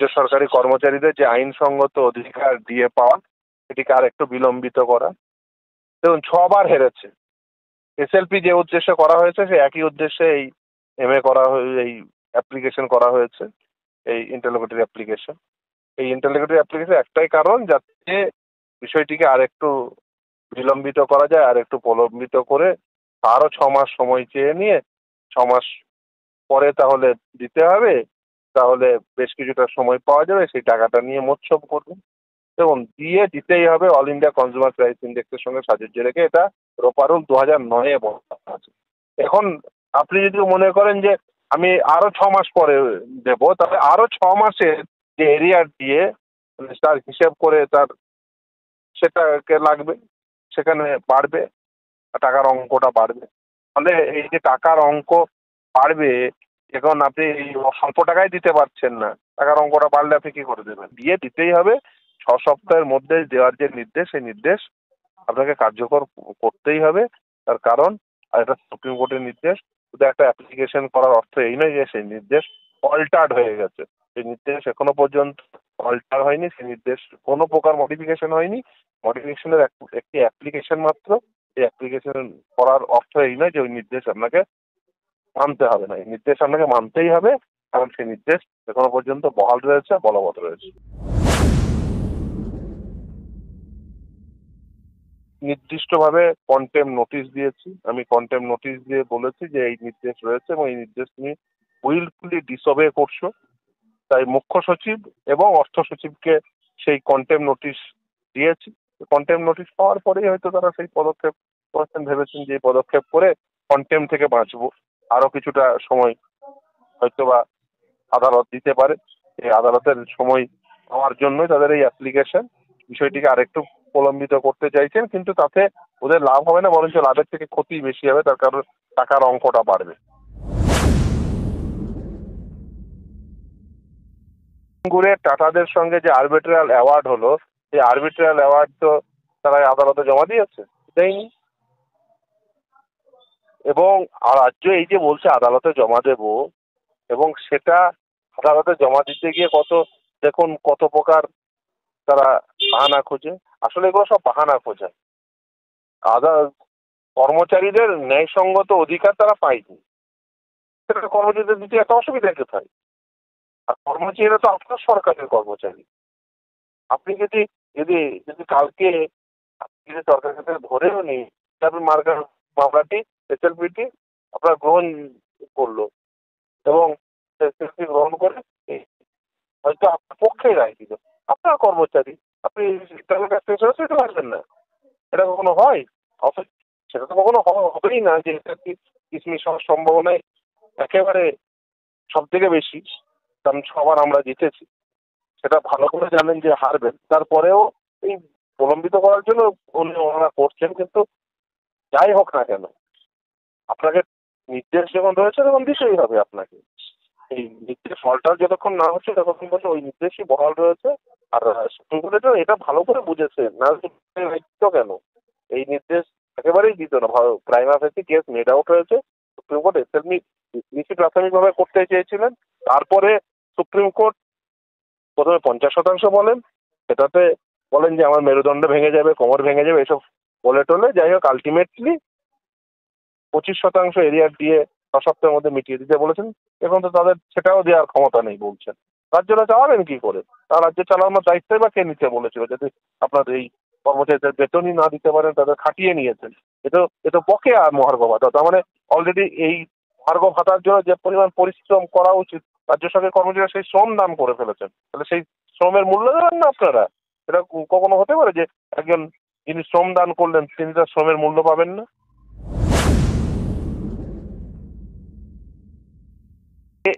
রাজ্য সরকারি কর্মচারীদের যে আইনসঙ্গত অধিকার দিয়ে পাওয়া সেটিকে আর একটু বিলম্বিত করা। দেখুন 6বার হেরেছে। এসএলপি যে উদ্দেশ্যে করা হয়েছে সেই একই উদ্দেশ্যে এই এমএ করা এই অ্যাপ্লিকেশন করা হয়েছে, এই ইন্টারলোকুটরি অ্যাপ্লিকেশন। এই ইন্টারলোকুটরি অ্যাপ্লিকেশন একটাই কারণ, যাতে বিষয়টিকে আর একটু বিলম্বিত করা যায়, আর একটু প্রলম্বিত করে আরো 6 মাস সময় চেয়ে নিয়ে 6 মাস পরে তাহলে দিতে হবে, তাহলে বেশ কিছুটা সময় পাওয়া যাবে, সেই টাকাটা নিয়ে মোৎসব করবে। দেখুন দিয়ে দিতেই হবে, অল ইন্ডিয়া কনজিউমার প্রাইস ইন্ডেক্সের সঙ্গে সাজুজ্য রেখে। এটা রোপারুল 2009-এ বলা আছে। এখন আপনি যদি মনে করেন যে আমি আরো 6 মাস পরে দেবো, তাহলে আরো 6 মাসের যে এরিয়ার দিয়ে তার হিসেব করে তার সেটাকে লাগবে, সেখানে বাড়বে, টাকার অঙ্কটা বাড়বে। ফলে এই যে টাকার অঙ্ক বাড়বে, এখন আপনি স্বল্প টাকায় দিতে পারছেন না, টাকার অঙ্কটা বাড়লে আপনি কি করে দেবেন? দিয়ে দিতেই হবে। 6 সপ্তাহের মধ্যে দেওয়ার যে নির্দেশ, সেই নির্দেশ আপনাকে কার্যকর করতেই হবে। তার কারণ, আর এটা সুপ্রিম কোর্টের নির্দেশ, শুধু একটা অ্যাপ্লিকেশন করার অর্থ এই নয় যে সেই নির্দেশ অল্টার্ড হয়ে গেছে। সেই নির্দেশ এখনো পর্যন্ত অল্টার হয়নি, সেই নির্দেশ কোনো প্রকার মডিফিকেশন হয়নি। মডিফিকেশনের একটি অ্যাপ্লিকেশন মাত্র। এই অ্যাপ্লিকেশন করার অর্থ এই নয় যে ওই নির্দেশ আপনাকে মানতে হবে না, এই নির্দেশ আপনাকে মানতেই হবে, কারণ সেই নির্দেশ এখনো পর্যন্ত বহাল রয়েছে, বলবৎ রয়েছে। নির্দিষ্টভাবে কন্টেম নোটিশ দিয়েছি। আমি কন্টেম নোটিশ দিয়ে বলেছি যে এই নির্দেশ রয়েছে এবং এই নির্দেশ তুমি উইলফুলি ডিসঅবে করছো। তাই মুখ্য সচিব এবং অর্থ সচিবকে সেই কন্টেম নোটিশ দিয়েছি। কন্টেম নোটিশ পাওয়ার পরেই হয়তো তারা সেই পদক্ষেপ করেছেন, ভেবেছেন যে এই পদক্ষেপ করে কন্টেম থেকে বাঁচবো, আরো কিছুটা সময় হয়তো বা আদালত দিতে পারে। এই আদালতের সময় পাওয়ার জন্যই তাদের এই অ্যাপ্লিকেশন। বিষয়টিকে আরেকটু প্রলম্বিত করতে চাইছেন, কিন্তু তাতে ওদের লাভ হবে না, বরঞ্চ লাভের থেকে ক্ষতি বেশি হবে, তার কারণ টাকার অঙ্কটা বাড়বে। সিঙ্গুরে টাটাদের সঙ্গে যে আরবিট্রাল অ্যাওয়ার্ড হলো, সেই আরবিট্রাল অ্যাওয়ার্ড তো তারা আদালতে জমা দিয়েছে, দেয়নি। এবং রাজ্য এই যে বলছে আদালতে জমা দেব, এবং সেটা আদালতে জমা দিতে গিয়ে দেখুন কত প্রকার তারা বাহানা খোঁজে। আসলে এগুলো সব বাহানা খোঁজা। কর্মচারীদের ন্যায়সঙ্গত অধিকার তারা পায়নি, সেটা কর্মচারীদের দিতে একটা অসুবিধা কোথায়? আর কর্মচারীরা তো আপনার সরকারের কর্মচারী। আপনি যদি যদি যদি কালকে আপনি যদি সরকারের কাছে ধরেও নি, আপনি মামলাটি এসএলপিটি আপনার গ্রহণ করলো এবং এসএলপি গ্রহণ করে হয়তো আপনার পক্ষে রায় দিল, আপনার কর্মচারী, আপনি তাদের কাছ থেকে সেটা পারবেন না? এটা কখনো হয়? সেটা তো কখনো হবেই না যে এটা কিসমিস হওয়ার সম্ভাবনায় একেবারে সব থেকে বেশি, কারণ সবার আমরা জিতেছি, সেটা ভালো করে জানেন যে হারবেন। তারপরেও এই প্রলম্বিত করার জন্য ওনারা করছেন। কিন্তু যাই হোক না কেন, আপনাকে নির্দেশ যখন রয়েছে তখন দিতেই হবে আপনাকে। এই নির্দেশ অল্টার যতক্ষণ না হচ্ছে ততক্ষণ পর্যন্ত ওই নির্দেশই বহাল রয়েছে। আর সুপ্রিম কোর্টে তো এটা ভালো করে বুঝেছে না, দিত কেন এই নির্দেশ? একেবারেই দিত না। প্রাইমা ফেসি কেস মেড আউট হয়েছে। সুপ্রিম কোর্ট এসএলপি প্রাথমিকভাবে করতে চেয়েছিলেন, তারপরে সুপ্রিম কোর্ট প্রথমে 50% বলেন, সেটাতে বলেন যে আমার মেরুদণ্ড ভেঙে যাবে, কোমর ভেঙে যাবে, এসব বলে টলে, যাই হোক আলটিমেটলি 25% এরিয়ার দিয়ে 6 সপ্তাহের মধ্যে মিটিয়ে দিতে বলেছেন। এখন তো তাদের সেটাও দেওয়ার ক্ষমতা নেই বলছেন। রাজ্যরা চালাবেন কি করে? তার রাজ্য চালানোর দায়িত্বই বা কে নিতে বলেছিল? যদি আপনার এই কর্মচারীদের বেতনই না দিতে পারেন, তাদের খাটিয়ে নিয়েছেন, এ তো বকেয়া মহার্ঘ ভাতা। তার মানে অলরেডি এই মহার্ঘ ভাতার জন্য যে পরিমাণ পরিশ্রম করা উচিত রাজ্য সরকারের কর্মচারীরা সেই শ্রম দান করে ফেলেছেন। তাহলে সেই শ্রমের মূল্য দেবেন না আপনারা? এটা কখনো হতে পারে যে একজন যিনি শ্রম দান করলেন তিনি তার শ্রমের মূল্য পাবেন না?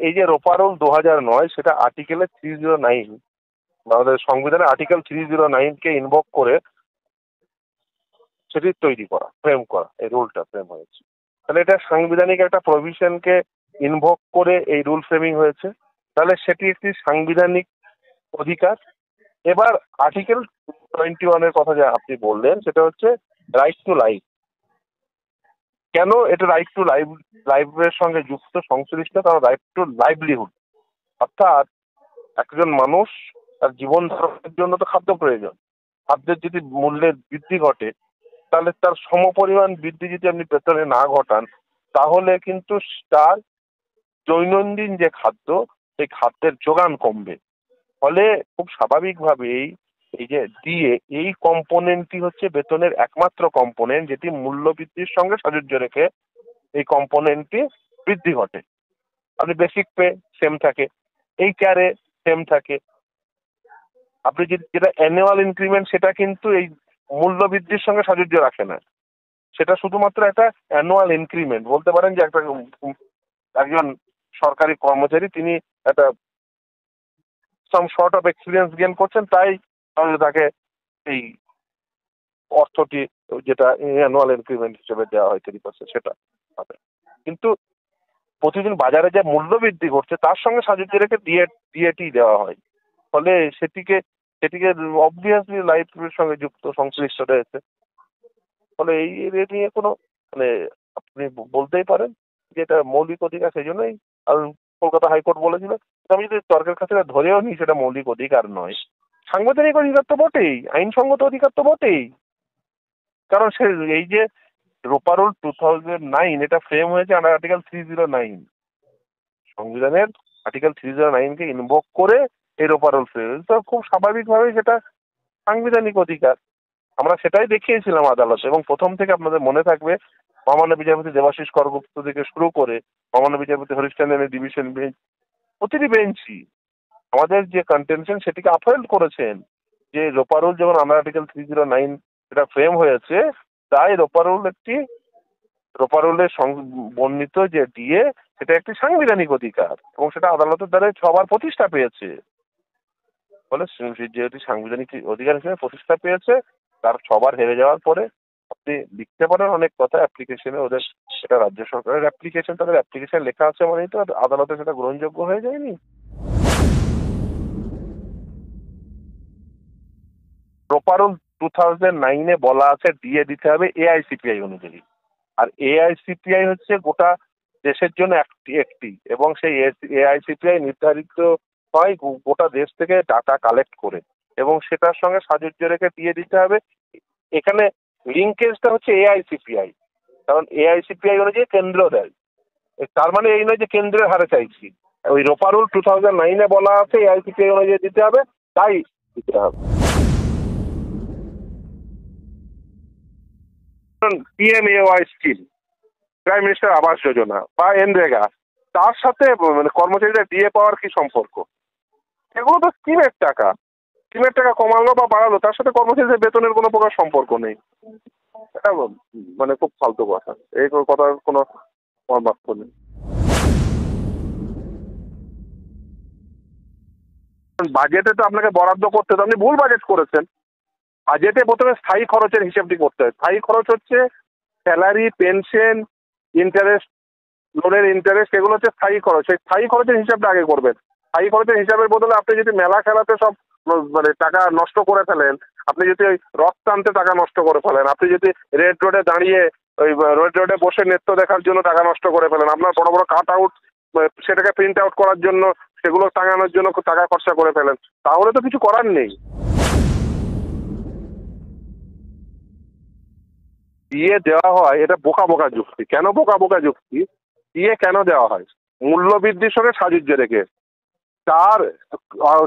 এই যে রোপারোল 2009, সেটা আর্টিকেলে 309, আমাদের সংবিধানের আর্টিকেল 309-কে ইনভোক করে সেটি তৈরি করা, ফ্রেম করা, এই রুলটা ফ্রেম হয়েছে। তাহলে এটা সাংবিধানিক একটা প্রভিশনকে ইনভোক করে এই রুল ফ্রেমিং হয়েছে, তাহলে সেটি একটি সাংবিধানিক অধিকার। এবার আর্টিকেল 21-এর কথা যা আপনি বললেন, সেটা হচ্ছে রাইট টু লাইফ। কেন এটা রাইট টু লাইফের সঙ্গে যুক্ত সংশ্লিষ্ট? কারণ রাইট টু লাইভলিহুড, অর্থাৎ একজন মানুষ তার জীবন ধারণের জন্য তো খাদ্য প্রয়োজন। খাদ্যের যদি মূল্যের বৃদ্ধি ঘটে, তাহলে তার সমপরিমাণ বৃদ্ধি যদি আপনি বেতনে না ঘটান, তাহলে কিন্তু তার দৈনন্দিন যে খাদ্য, সেই খাদ্যের যোগান কমবে। ফলে খুব স্বাভাবিকভাবেই এই যে ডিএ, এই কম্পোনেন্টটি হচ্ছে বেতনের একমাত্র কম্পোনেন্ট যেটি মূল্য বৃদ্ধির সঙ্গে সাযুজ্য রেখে এই কম্পোনেন্টটি বৃদ্ধি ঘটে। আপনি বেসিক পে সেম থাকে, এই ক্যারে সেম থাকে। আপনি যেটা অ্যানুয়াল ইনক্রিমেন্ট, সেটা কিন্তু এই মূল্য বৃদ্ধির সঙ্গে সাযুজ্য রাখে না। সেটা শুধুমাত্র একটা অ্যানুয়াল ইনক্রিমেন্ট। বলতে পারেন যে একটা একজন সরকারি কর্মচারী, তিনি একটা সাম শর্ট অফ এক্সপিরিয়েন্স গেইন করছেন, তাই তাকে এই অর্থটি যেটা অ্যানুয়াল ইনক্রিমেন্ট হিসেবে দেওয়া হয় 3%, সেটা হবে। কিন্তু প্রতিদিন বাজারে যে মূল্য বৃদ্ধি ঘটছে তার সঙ্গে সাযুজ্য রেখে ডিএটি দেওয়া হয়। ফলে সেটিকে সেটিকে অবভিয়াসলি লাইফের সঙ্গে যুক্ত, সংশ্লিষ্ট রয়েছে। ফলে এই নিয়ে কোনো মানে আপনি বলতেই পারেন যে এটা মৌলিক অধিকার। সেই জন্যই আর কলকাতা হাইকোর্ট বলেছিল, আমি যদি তর্কের কাছে ধরেও নিই সেটা মৌলিক অধিকার নয়, সাংবিধানিক অধিকার তো বটেই, আইনসঙ্গত অধিকার তো বটেই। কারণ সে এই যে রোপা রুল 2009, এটা ফ্রেম হয়েছে আন্ডার আর্টিকেল 309, সংবিধানের আর্টিকেল 309কে ইনভোক করে এই রোপা রুল ফ্রেম। তো খুব স্বাভাবিকভাবেই সেটা সাংবিধানিক অধিকার। আমরা সেটাই দেখিয়েছিলাম আদালতে, এবং প্রথম থেকে আপনাদের মনে থাকবে মহামান্য বিচারপতি দেবাশিস করগুপ্ত থেকে শুরু করে মহামান্য বিচারপতি হরিশ ট্যান্ডনের ডিভিশন বেঞ্চ, প্রতিটি বেঞ্চই আমাদের যে কন্টেনশন সেটিকে আপহোল্ড করেছেন। যে রোপা রুল যেমন আন্ডার আর্টিকেল 309 এটা ফ্রেম হয়েছে, তাই রোপা রুলের বর্ণিত যে ডিএ, সেটা একটি সাংবিধানিক অধিকার এবং সেটা আদালতের দ্বারা সবার প্রতিষ্ঠা পেয়েছে। ফলে যেহেতু সাংবিধানিক অধিকার হিসেবে প্রতিষ্ঠা পেয়েছে, তার সবার হেরে যাওয়ার পরে আপনি লিখতে পারেন অনেক কথা অ্যাপ্লিকেশনে, ওদের সেটা রাজ্য সরকারের অ্যাপ্লিকেশন, তাদের অ্যাপ্লিকেশন লেখা আছে মানেই তো আদালতে সেটা গ্রহণযোগ্য হয়ে যায়নি। রোপা রুল 2009-এ বলা আছে ডিএ দিতে হবে এআইসিপিআই অনুযায়ী, আর এআইসিপিআই হচ্ছে গোটা দেশের জন্য একটি, এবং সেই এআইসিপিআই নির্ধারিত হয় গোটা দেশ থেকে ডাটা কালেক্ট করে, এবং সেটার সঙ্গে সাযুজ্য রেখে দিয়ে দিতে হবে। এখানে লিঙ্কেজটা হচ্ছে এআইসিপিআই, কারণ এআইসিপিআই অনুযায়ী কেন্দ্র দেয়। তার মানে এই নয় যে কেন্দ্রের হারে চাইছি, ওই রোপা রুল 2009-এ বলা আছে এআইসিপিআই অনুযায়ী দিতে হবে, তাই দিতে হবে। PMAY scheme, prime minister Awas Yojana বা এনরেগা, তার সাথে মানে কর্মচারীরা ডিএ পাওয়ার কি সম্পর্ক? এগুলো তো স্কিমের টাকা, স্কিমের টাকা কমালো বা বাড়ালো, তার সাথে কর্মচারীদের বেতনের কোনো প্রকার সম্পর্ক নেই। এটা মানে খুব ফালতু কথা, এই কথার কোনো মর্মার্থ নেই। বাজেটে তো আপনাকে বরাদ্দ করতে হবে, আপনি ভুল বাজেট করেছেন। বাজেটে প্রথমে স্থায়ী খরচের হিসেবটি করতে হয়। স্থায়ী খরচ হচ্ছে স্যালারি, পেনশন, ইন্টারেস্ট, লোনের ইন্টারেস্ট, এগুলো হচ্ছে স্থায়ী খরচ। সেই স্থায়ী খরচের হিসাবটা আগে করবেন। স্থায়ী খরচের হিসাবের বদলে আপনি যদি মেলা খেলাতে সব মানে টাকা নষ্ট করে ফেলেন, আপনি যদি ওই রথ টানতে টাকা নষ্ট করে ফেলেন, আপনি যদি রেড রোডে দাঁড়িয়ে ওই রেড রোডে বসে নৃত্য দেখার জন্য টাকা নষ্ট করে ফেলেন, আপনার বড় বড় কাট আউট সেটাকে প্রিন্ট আউট করার জন্য, সেগুলো টাঙানোর জন্য টাকা খরচা করে ফেলেন, তাহলে তো কিছু করার নেই। দিয়ে দেওয়া হয় এটা বোকা বোকা যুক্তি। কেন বোকা বোকা যুক্তি? দিয়ে কেন দেওয়া হয়? মূল্য বৃদ্ধির সঙ্গে সাযুজ্য রেখে। তার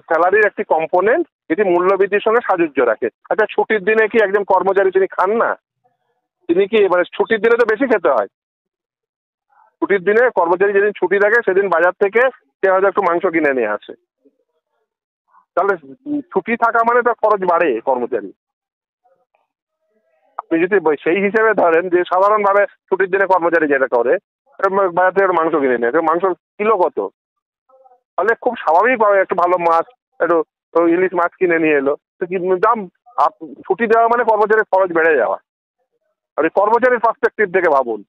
স্যালারির একটি কম্পোনেন্ট যেটি মূল্য বৃদ্ধির সঙ্গে সাযুজ্য রাখে। আচ্ছা, ছুটির দিনে কি একজন কর্মচারী তিনি খান না? তিনি কি মানে ছুটির দিনে তো বেশি খেতে হয়। ছুটির দিনে কর্মচারী যেদিন ছুটি থাকে সেদিন বাজার থেকে সে হয়তো একটু মাংস কিনে নিয়ে আসে। তাহলে ছুটি থাকা মানে তো খরচ বাড়ে কর্মচারী। আপনি যদি সেই হিসেবে ধরেন যে সাধারণভাবে ছুটির দিনে কর্মচারী যেটা করে, বাজার থেকে একটু মাংস কিনে নেয়, মাংস কিলো কত? তাহলে খুব স্বাভাবিকভাবে একটু ভালো মাছ, একটু ইলিশ মাছ কিনে নিয়ে এলো, তো কি দাম। ছুটি দেওয়া মানে কর্মচারীর খরচ বেড়ে যাওয়া। আর এই কর্মচারীর পার্সপেক্টিভ থেকে ভাবুন।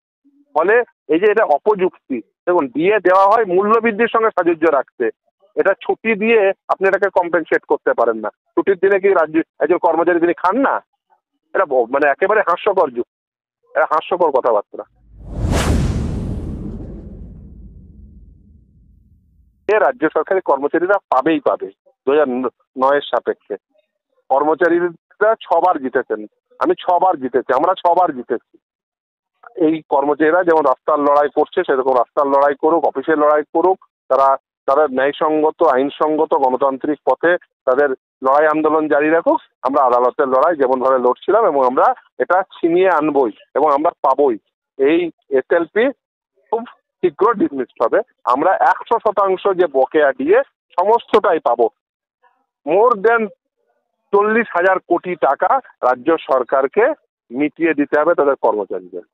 ফলে এই যে এটা অপযুক্তি, দেখুন দিয়ে দেওয়া হয় মূল্য বৃদ্ধির সঙ্গে সাযুজ্য রাখতে, এটা ছুটি দিয়ে আপনি এটাকে কম্পেনসেট করতে পারেন না। ছুটির দিনে কি রাজ্য একজন কর্মচারী তিনি খান না? এটা মানে একেবারে হাস্যকর যুক্তি, এটা হাস্যকর কথাবার্তা। রাজ্য সরকারি কর্মচারীরা পাবেই পাবে 2009-এর সাপেক্ষে। কর্মচারীরা 6বার জিতেছেন, আমি 6বার জিতেছি, আমরা 6বার জিতেছি। এই কর্মচারীরা যেমন রাস্তার লড়াই করছে সেরকম রাস্তার লড়াই করুক, অফিসের লড়াই করুক, তারা তাদের ন্যায়সঙ্গত আইনসঙ্গত গণতান্ত্রিক পথে তাদের লড়াই আন্দোলন জারি রাখুক। আমরা আদালতের লড়াই যেমনভাবে লড়ছিলাম এবং আমরা এটা ছিনিয়ে আনবই এবং আমরা পাবই। এই এসএলপি খুব শীঘ্র ডিসমিসড হবে। আমরা 100% যে বকেয়া দিয়ে সমস্তটাই পাবো। মোর দেন 40,000 কোটি টাকা রাজ্য সরকারকে মিটিয়ে দিতে হবে তাদের কর্মচারীদের।